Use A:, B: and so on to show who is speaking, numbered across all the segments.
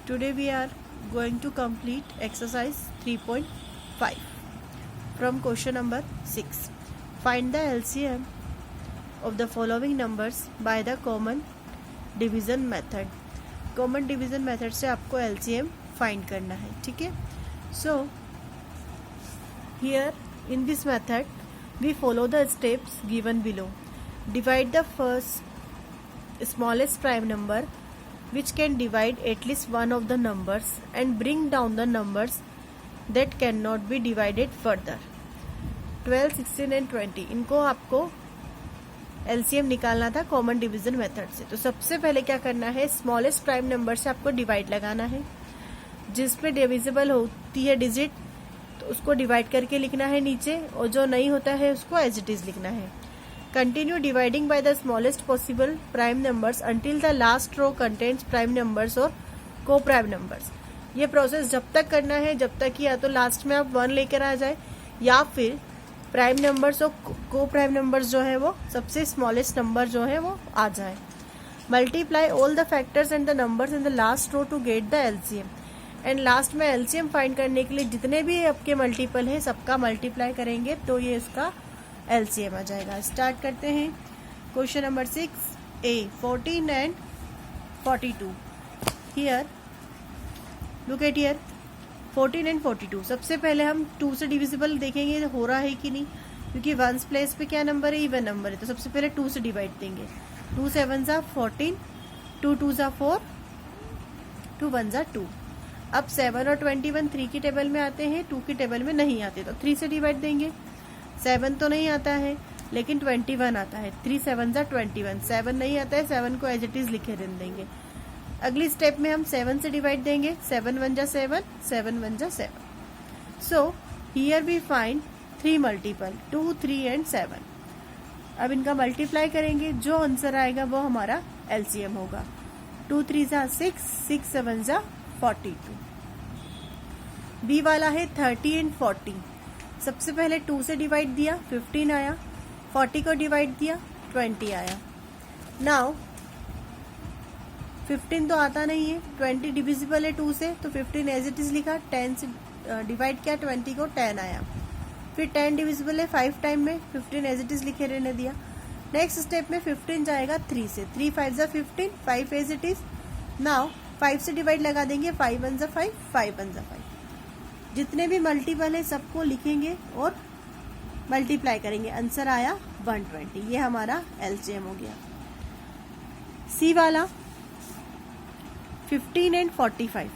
A: Today we are going to complete exercise 3.5 from question number 6. Find the LCM of the following numbers by the common division method. Common division method से आपको LCM find करना है, ठीक है. So here in this method we follow the steps given below. Divide the first smallest prime number which can divide at least one of the numbers and bring down the numbers that cannot be divided further. 12, 16 and 20 इनको आपको LCM निकालना था common division method से. तो सबसे पहले क्या करना है, स्मॉलेस्ट प्राइम नंबर से आपको डिवाइड लगाना है. जिसमें डिविजिबल होती है डिजिट तो उसको डिवाइड करके लिखना है नीचे, और जो नहीं होता है उसको एज इट इज लिखना है. Continue dividing by the smallest possible prime numbers until the last row contains prime numbers और co-prime numbers. ये प्रोसेस जब तक करना है जब तक कि या तो लास्ट में आप 1 लेकर आ जाए या फिर प्राइम नंबर्स और को-प्राइम नंबर्स जो है वो सबसे स्मॉलेस्ट नंबर जो है वो आ जाए. Multiply all the factors and the numbers in the last row to get the LCM. And last में LCM फाइंड करने के लिए जितने भी आपके मल्टीपल है सबका मल्टीप्लाई करेंगे तो ये इसका LCM आ जाएगा. स्टार्ट करते हैं. Question number 6A 14 and 42. Here look at here 14 and 42. सबसे पहले हम 2 से डिविजिबल देखेंगे हो रहा है कि नहीं, क्योंकि वंस प्लेस पे क्या नंबर है, इवन नंबर है. तो सबसे पहले 2 से डिवाइड देंगे. 2 7 जा 14, 2 2 जा 4, 2 1 जा 2. अब 7 और 21 3 की टेबल में आते हैं, 2 की टेबल में नहीं आते, तो 3 से डिवाइड देंगे. 7 तो नहीं आता है लेकिन 21 आता है. 3 7 जा 21. 7 नहीं आता है, 7 को एज इट इज लिखे रहने देंगे. अगली स्टेप में हम 7 से डिवाइड देंगे. 7 1 जा 7, 7 1 जा 7. So here we find 3 multiple 2 3 and 7. अब इनका मल्टीप्लाई करेंगे, जो आंसर आएगा वो हमारा LCM होगा. 2 3 जा 6, 6 7 जा 42. बी वाला है 30 एंड 40. सबसे पहले 2 से डिवाइड दिया 15 आया, 40 को डिवाइड दिया 20 आया. नाउ 15 तो आता नहीं है, 20 डिविजिबल है 2 से, तो 15 एज इट इज लिखा. 10 से डिवाइड किया 20 को 10 आया. फिर 10 डिविजिबल है 5 टाइम में, 15 एज इट इज लिखे रहने दिया. नेक्स्ट स्टेप में 15 जाएगा 3 से. 3 5 जा 15, 5 एज इट इज. नाउ 5 से डिवाइड लगा देंगे. 5 1 जा 5, 5 1 जा 5. जितने भी मल्टीपल है सबको लिखेंगे और मल्टीप्लाई करेंगे. आंसर आया 120. ये हमारा LCM हो गया. सी वाला 15 एंड 45.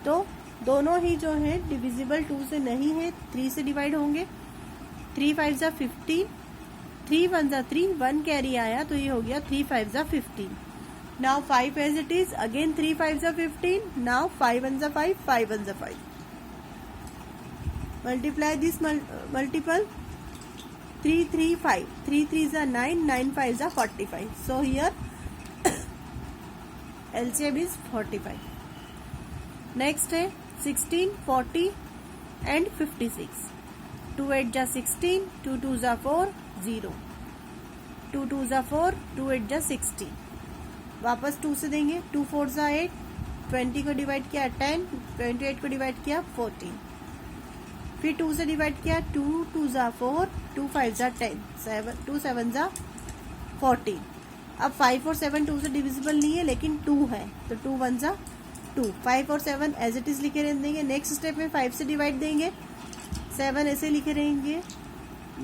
A: तो दोनों ही जो है डिविजिबल 2 से नहीं है, 3 से डिवाइड होंगे. 3 5 जा 15, 3 1 जा 3, 1 कैरी आया तो ये हो गया 3 5 जा 15. Now 5 as it is. Again 3 5 जा 15. नाउ 5 1 जा 5, 5 1 जा 5. Multiply this multiple. 3 3 5, 3 3 जा 9, 9 5 जा 45. So here LCM is 45. Next है 16, 40 and 56. 2 8 जा 16, 2 2 जा 4, 0. 2 2 जा 4, 2 8 जा 16. वापस 2 से देंगे. 2 4 जा 8, 20 को डिवाइड किया 10, 28 को डिवाइड किया 14. फिर 2 से डिवाइड किया. 2 2 जा 4, 2 5 जा 10, 2 7 जा 14. अब 5 और 7 2 से डिविजिबल नहीं है लेकिन 2 है, तो 2 1 जा 2. 5 और 7 एज इट इज लिखे रहने देंगे. नेक्स्ट स्टेप में 5 से डिवाइड देंगे. 7 ऐसे लिखे रहेंगे.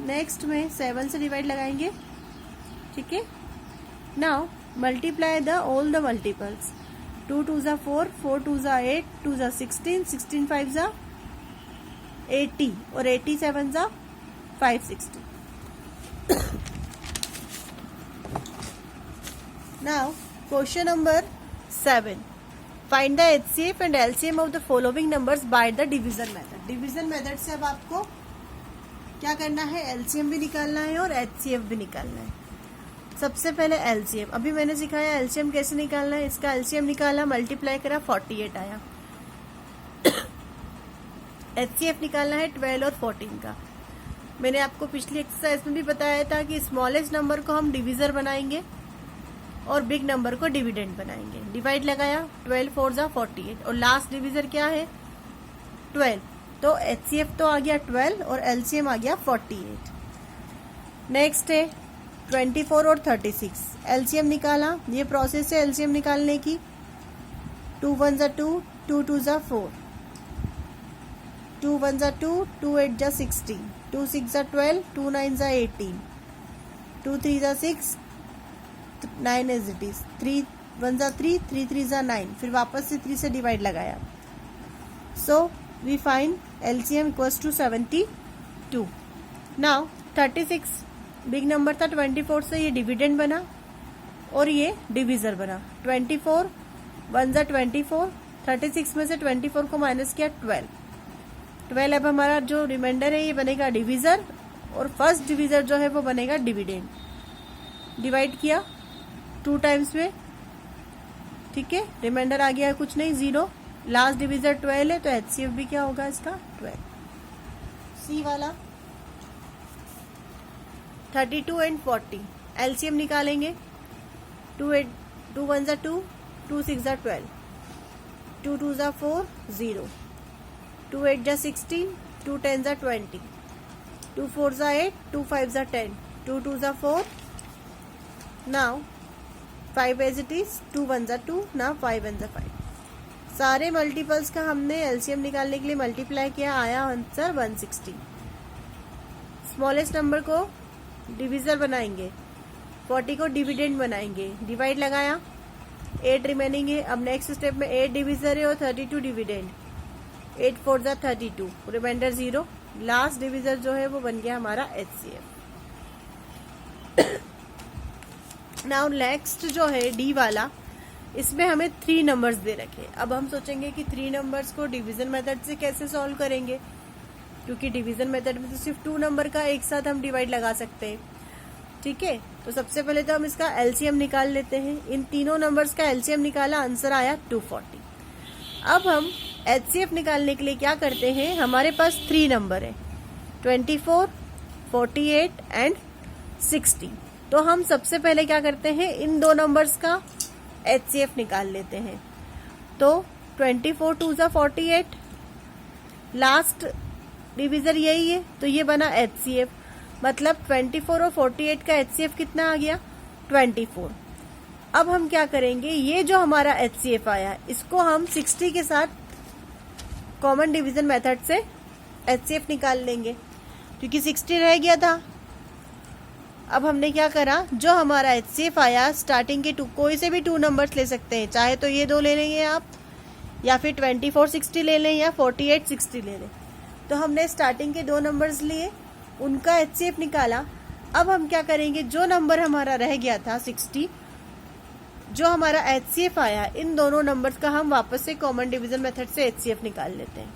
A: नेक्स्ट में 7 से डिवाइड लगाएंगे, ठीक है. Now multiply the all the multiples. 2 2 जा 4, 4 2 जा 8, 2 जा 16, 16 5 जा 80 और 87 जा 560. Now question number 7. Find the HCF and LCM of the following numbers by the division method. Division method से अब आपको क्या करना है, LCM भी निकालना है और HCF भी निकालना है. सबसे पहले LCM. अभी मैंने सिखाया LCM कैसे निकालना है. इसका LCM निकाला, मल्टीप्लाई करा 48 आया. HCF निकालना है 12 और 14 का. मैंने आपको पिछली एक्सरसाइज में भी बताया था कि स्मॉलेस्ट नंबर को हम डिविजर बनाएंगे और बिग नंबर को डिविडेंड बनाएंगे। डिवाइड लगाया, 12 4 जा 48 और लास्ट डिविजर क्या है 12, तो HCF तो आ गया 12 और LCM आ गया 48। नेक्स्ट है 24 और 36, LCM निकाला। ये प्रोसेस है LCM निकालने की। 2 1 जा 2, 2 2 जा 4, 2 1 जा 2, 2 8 जा 16, 2 6 जा 12, 2 9 जा 18, 2 3 जा 6, 9 एज इट इज, 3 1 जा 3, 3 3 जा 9, फिर वापस से 3 से डिवाइड लगाया। So we find LCM equals to 72। Now 36 big number था, 24 से ये डिविडेंड बना और ये डिविजर बना। 24 1 जा 24, 36 में से 24 को माइनस किया 12। अब हमारा जो रिमाइंडर है ये बनेगा डिविजर और फर्स्ट डिविजर जो है वो बनेगा डिविडेंड। डिवाइड किया 2 टाइम्स में, ठीक है, रिमाइंडर आ गया है कुछ नहीं 0। लास्ट डिविजर 12 है तो HCF भी क्या होगा इसका 12। सी वाला 32 एंड 40, LCM निकालेंगे। 2 1 जा 2, 2 6 जा 12, 2 2 जा 4 0, 2 8 जा 16, 2 10 जा 20, 2 4 जा 8, 2 5 जा 10, 2 2 जा 4। नाउ 5 एज इट इज, 2 1 जा 2, नाउ 5 1 जा 5। सारे मल्टीपल्स का हमने LCM निकालने के लिए मल्टीप्लाई किया, आया आंसर 160। स्मॉलेस्ट नंबर को डिविजर बनाएंगे, 40 को डिविडेंड बनाएंगे। डिवाइड लगाया, 8 रिमेनिंग है। अब नेक्स्ट स्टेप में 8 डिविजर है और 32 डिविडेंड। 8 4 जा 32, रिमाइंडर 0। लास्ट डिविजर जो है वो बन गया हमारा HCF। नाउ नेक्स्ट जो है D वाला, इसमें हमें 3 नंबर्स दे रखे। अब हम सोचेंगे कि 3 नंबर्स को डिवीजन मेथड से कैसे सॉल्व करेंगे, क्योंकि डिवीजन मेथड में तो सिर्फ 2 नंबर का एक साथ हम डिवाइड लगा सकते हैं, ठीक है। तो सबसे पहले तो हम इसका LCM निकाल लेते हैं। इन तीनों नंबर्स का LCM निकाला, आंसर आया 240। अब हम HCF निकालने के लिए क्या करते हैं, हमारे पास 3 नंबर है 24, 48 एंड 60। तो हम सबसे पहले क्या करते हैं, इन 2 नंबर्स का HCF निकाल लेते हैं। तो 24 2 जा 48, लास्ट डिविजर यही है तो ये बना HCF। मतलब 24 और 48 का HCF कितना आ गया 24। अब हम क्या करेंगे, ये जो हमारा HCF आया इसको हम 60 के साथ कॉमन डिवीजन मेथड से HCF निकाल लेंगे, क्योंकि 60 रह गया था। अब हमने क्या करा, जो हमारा HCF आया स्टार्टिंग के कोई से भी 2 नंबर्स ले सकते हैं, चाहे तो ये 2 ले लेंगे आप, या फिर 24 60 ले लें, या 48 60 ले लें। तो हमने स्टार्टिंग के 2 नंबर्स लिए, उनका HCF निकाला। अब हम क्या करेंगे, जो नंबर हमारा रह गया था 60, जो हमारा HCF आया, इन दोनों नंबर्स का हम वापस से कॉमन डिवीजन मेथड से HCF निकाल लेते हैं।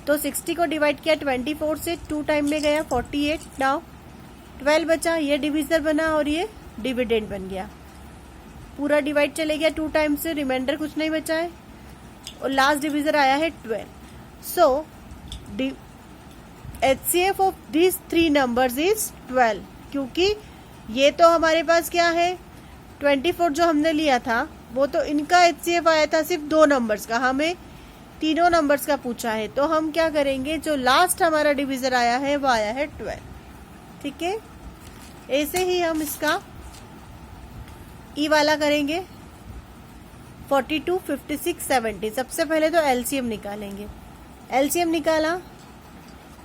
A: तो 60 को डिवाइड किया 24 से, 2 टाइम में गया 48। नाउ 12 बचा, ये डिविजर बना और ये डिविडेंड बन गया। पूरा डिवाइड चले गया 2 टाइम से, रिमाइंडर कुछ नहीं बचा है और लास्ट डिविजर आया है 12। सो HCF of these 3 numbers is 12, क्योंकि ये तो हमारे पास क्या है 24 जो हमने लिया था वो तो इनका HCF आया था सिर्फ 2 नंबर्स का, हमें तीनों नंबर्स का पूछा है। तो हम क्या करेंगे, जो लास्ट हमारा डिविजर आया है वो आया है 12, ठीक है। ऐसे ही हम इसका E वाला करेंगे। 42 56 70, सबसे पहले तो LCM निकालेंगे। LCM निकाला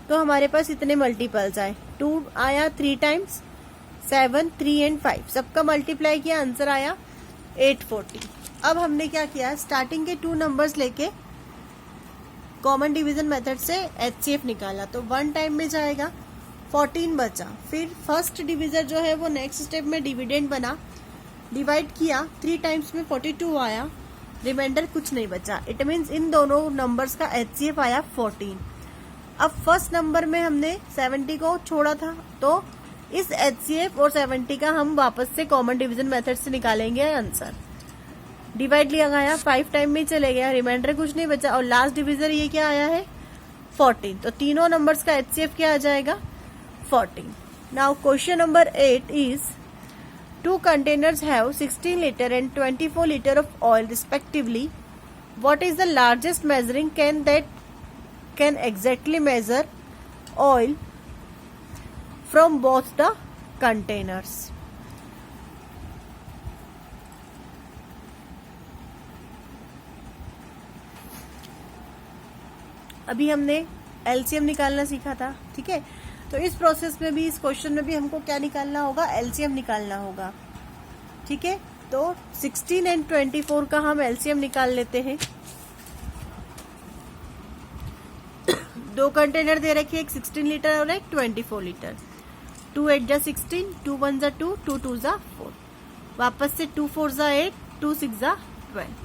A: तो हमारे पास इतने मल्टीपल्स आए, 2 आया 3 टाइम्स, 7 3 एंड 5, सबका मल्टीप्लाई किया, आंसर आया 840। अब हमने क्या किया, स्टार्टिंग के 2 नंबर्स लेके कॉमन डिवीजन मेथड से HCF निकाला। तो 1 टाइम में जाएगा, 14 बचा। फिर फर्स्ट डिविजर जो है वो नेक्स्ट स्टेप में डिविडेंड बना, डिवाइड किया 3 टाइम्स में 42 आया, रिमाइंडर कुछ नहीं बचा। इट मीन्स इन दोनों नंबर्स का HCF आया 14। अब फर्स्ट नंबर में हमने 70 को छोड़ा था, तो इस HCF और 70 का हम वापस से कॉमन डिवीजन मेथड से निकालेंगे आंसर। डिवाइड लिया गया, 5 टाइम में चले गया, रिमाइंडर कुछ नहीं बचा और लास्ट डिविजर ये क्या आया है 14। तो तीनों नंबर्स का HCF क्या आ जाएगा 14। Now question number 8 is Two containers have 16 liter and 24 liter of oil respectively. What is the largest measuring can that can exactly measure oil from both the containers? अभी हमने एलसीएम निकालना सीखा था, ठीक है। तो इस प्रोसेस में भी, इस क्वेश्चन में भी हमको क्या निकालना होगा, एलसीएम निकालना होगा, ठीक है। तो 16 एंड 24 का हम एलसीएम निकाल लेते हैं। दो कंटेनर दे रखे, एक 16 लीटर और एक 24 लीटर। 2 8 जा 16, 2 1 जा 2, 2 2 जा 4, वापस से 2 4 जा 8, 2 6 जा 12,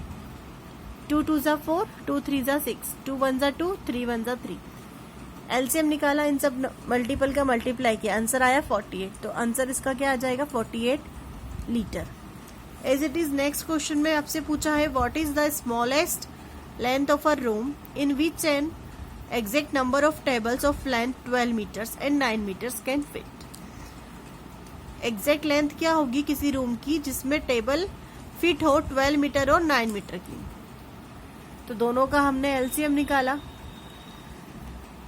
A: 2 2 जा 4, 2 3 जा 6, 2 1 जा 2, 3 1 जा 3। एलसीएम निकाला, इन सब मल्टीपल का मल्टीप्लाई किया, आंसर आया 48। तो आंसर इसका क्या आ जाएगा, 48 litre. As it is next question में आपसे पूछा है, what is the smallest length of a room in which an exact number of tables of length 12 meters and 9 meters can fit। Exact length क्या होगी किसी रूम की जिसमें table fit हो 12 मीटर और 9 मीटर की। तो दोनों का हमने एलसीएम निकाला,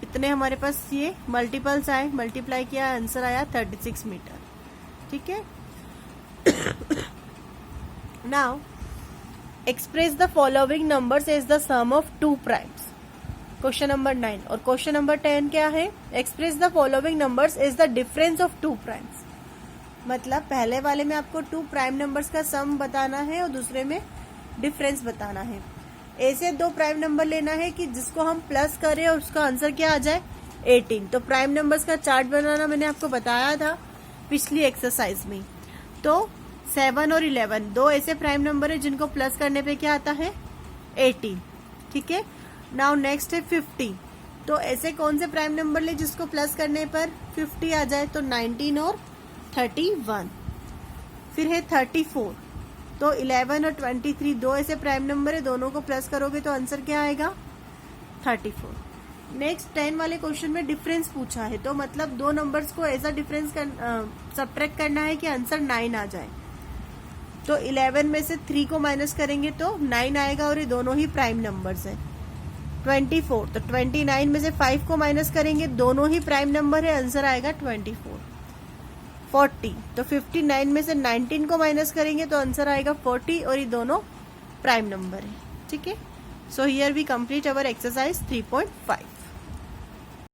A: इतने हमारे पास ये मल्टीपल्स आए, मल्टीप्लाई किया, आंसर आया 36 मीटर, ठीक है। Now express the following numbers as the sum of two primes. Question number 9 और क्वेश्चन नंबर 10 क्या है, express the following numbers is the difference of two primes. मतलब पहले वाले में आपको टू प्राइम नंबर्स का सम बताना है और दूसरे में डिफरेंस बताना है। ऐसे दो प्राइम नंबर लेना है कि जिसको हम प्लस करें और उसका आंसर क्या आ जाए 18। तो प्राइम नंबर्स का चार्ट बनाना मैंने आपको बताया था पिछली एक्सरसाइज में। तो 7 और 11 दो ऐसे प्राइम नंबर है जिनको प्लस करने पे क्या आता है 18, ठीक है। नाउ नेक्स्ट है 50। तो ऐसे कौन से प्राइम नंबर ले जिसको प्लस करने पर 50 आ जाए, तो 19 और 31। फिर है 34। तो 11 और 23 दो ऐसे प्राइम नंबर है, दोनों को प्लस करोगे तो आंसर क्या आएगा 34। नेक्स्ट 10 वाले क्वेश्चन में डिफरेंस पूछा है, तो मतलब दो नंबर्स को ऐसा डिफरेंस सब्ट्रैक्ट करना है कि आंसर 9 आ जाए। तो 11 में से 3 को माइनस करेंगे तो 9 आएगा और ये दोनों ही प्राइम नंबर्स है। 24, तो 29 में से 5 को माइनस करेंगे, दोनों ही प्राइम नंबर है, आंसर आएगा 24। 40, तो 59 में से 19 को माइनस करेंगे तो आंसर आएगा 40 और ये दोनों प्राइम नंबर है, ठीक है। So here we complete our exercise 3.5।